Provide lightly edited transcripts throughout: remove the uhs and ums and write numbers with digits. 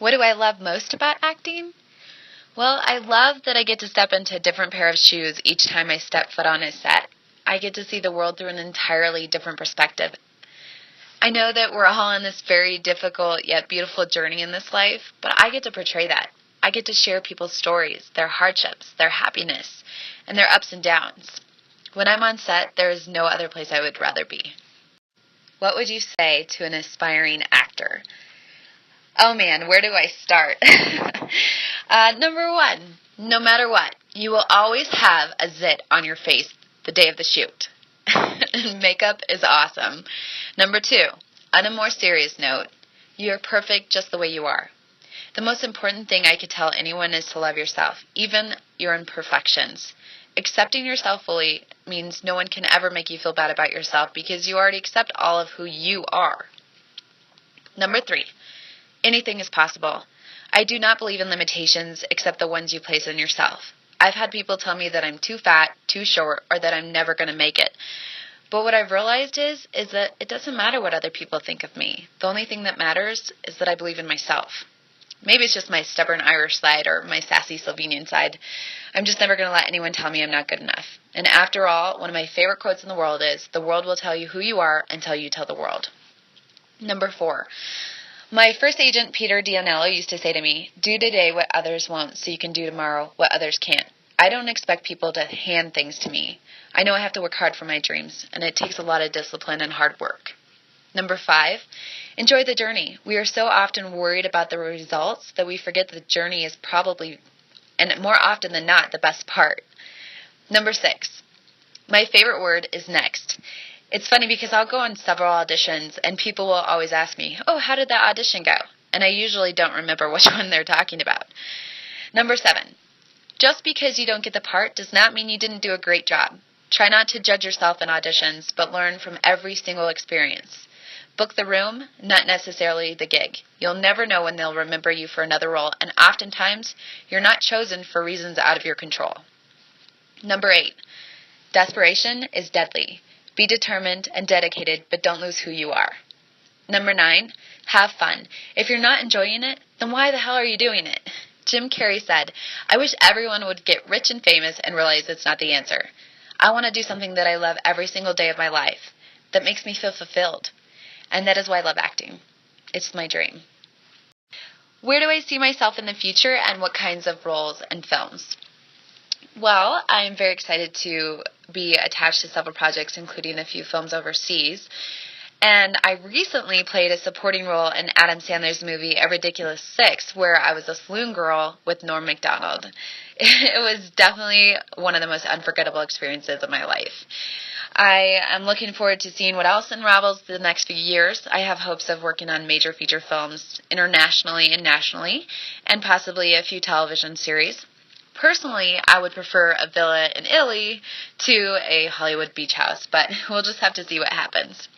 What do I love most about acting? Well, I love that I get to step into a different pair of shoes each time I step foot on a set. I get to see the world through an entirely different perspective. I know that we're all on this very difficult yet beautiful journey in this life, but I get to portray that. I get to share people's stories, their hardships, their happiness, and their ups and downs. When I'm on set, there is no other place I would rather be. What would you say to an aspiring actor? Oh man, where do I start? Number one, no matter what, you will always have a zit on your face the day of the shoot. Makeup is awesome. Number two, on a more serious note, you are perfect just the way you are. The most important thing I could tell anyone is to love yourself, even your imperfections. Accepting yourself fully means no one can ever make you feel bad about yourself because you already accept all of who you are. Number three, anything is possible. I do not believe in limitations except the ones you place on yourself. I've had people tell me that I'm too fat, too short, or that I'm never going to make it. But what I've realized is that it doesn't matter what other people think of me. The only thing that matters is that I believe in myself. Maybe it's just my stubborn Irish side or my sassy Slovenian side. I'm just never going to let anyone tell me I'm not good enough. And after all, one of my favorite quotes in the world is, "The world will tell you who you are until you tell the world." Number four. My first agent, Peter Dionello, used to say to me, "Do today what others won't so you can do tomorrow what others can't." I don't expect people to hand things to me. I know I have to work hard for my dreams, and it takes a lot of discipline and hard work. Number five, enjoy the journey. We are so often worried about the results that we forget the journey is probably, and more often than not, the best part. Number six, my favorite word is next. It's funny because I'll go on several auditions and people will always ask me, "Oh, how did that audition go?" And I usually don't remember which one they're talking about. Number seven, just because you don't get the part does not mean you didn't do a great job. Try not to judge yourself in auditions, but learn from every single experience. Book the room, not necessarily the gig. You'll never know when they'll remember you for another role, and oftentimes you're not chosen for reasons out of your control. Number eight, desperation is deadly. Be determined and dedicated, but don't lose who you are. Number nine, have fun. If you're not enjoying it, then why the hell are you doing it? Jim Carrey said, "I wish everyone would get rich and famous and realize it's not the answer. I want to do something that I love every single day of my life, that makes me feel fulfilled. And that is why I love acting. It's my dream." Where do I see myself in the future and what kinds of roles and films? Well, I am very excited to be attached to several projects, including a few films overseas. And I recently played a supporting role in Adam Sandler's movie A Ridiculous Six, where I was a saloon girl with Norm Macdonald. It was definitely one of the most unforgettable experiences of my life. I am looking forward to seeing what else unravels the next few years. I have hopes of working on major feature films internationally and nationally, and possibly a few television series. Personally, I would prefer a villa in Italy to a Hollywood beach house, but we'll just have to see what happens.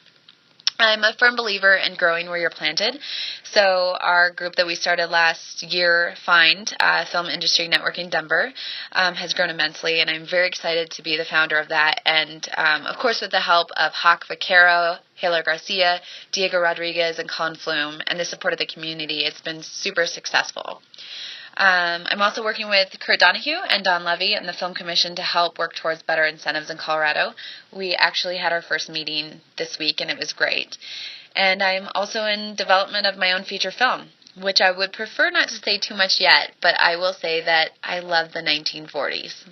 I'm a firm believer in growing where you're planted. So our group that we started last year, Find, Film Industry Network in Denver, has grown immensely, and I'm very excited to be the founder of that. And, of course, with the help of Hawk Vaquero, Taylor Garcia, Diego Rodriguez, and Colin Flume, and the support of the community, it's been super successful. I'm also working with Kurt Donahue and Don Levy and the Film Commission to help work towards better incentives in Colorado. We actually had our first meeting this week, and it was great. And I'm also in development of my own feature film, which I would prefer not to say too much yet, but I will say that I love the 1940s.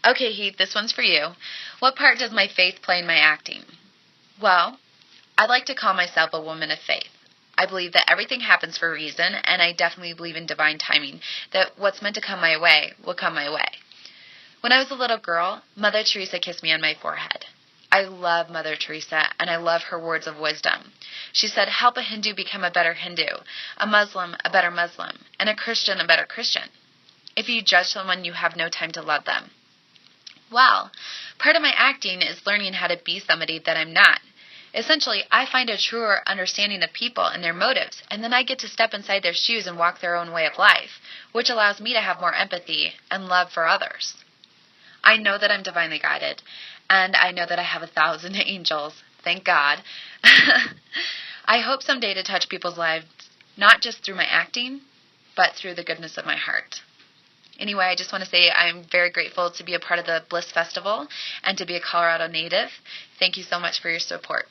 Okay, Heath, this one's for you. What part does my faith play in my acting? Well, I like to call myself a woman of faith. I believe that everything happens for a reason, and I definitely believe in divine timing, that what's meant to come my way will come my way. When I was a little girl, Mother Teresa kissed me on my forehead. I love Mother Teresa, and I love her words of wisdom. She said, "Help a Hindu become a better Hindu, a Muslim a better Muslim, and a Christian a better Christian. If you judge someone, you have no time to love them." Well, part of my acting is learning how to be somebody that I'm not. Essentially, I find a truer understanding of people and their motives, and then I get to step inside their shoes and walk their own way of life, which allows me to have more empathy and love for others. I know that I'm divinely guided, and I know that I have 1,000 angels. Thank God. I hope someday to touch people's lives not just through my acting, but through the goodness of my heart. Anyway, I just want to say I'm very grateful to be a part of the Bliss Festival and to be a Colorado native. Thank you so much for your support.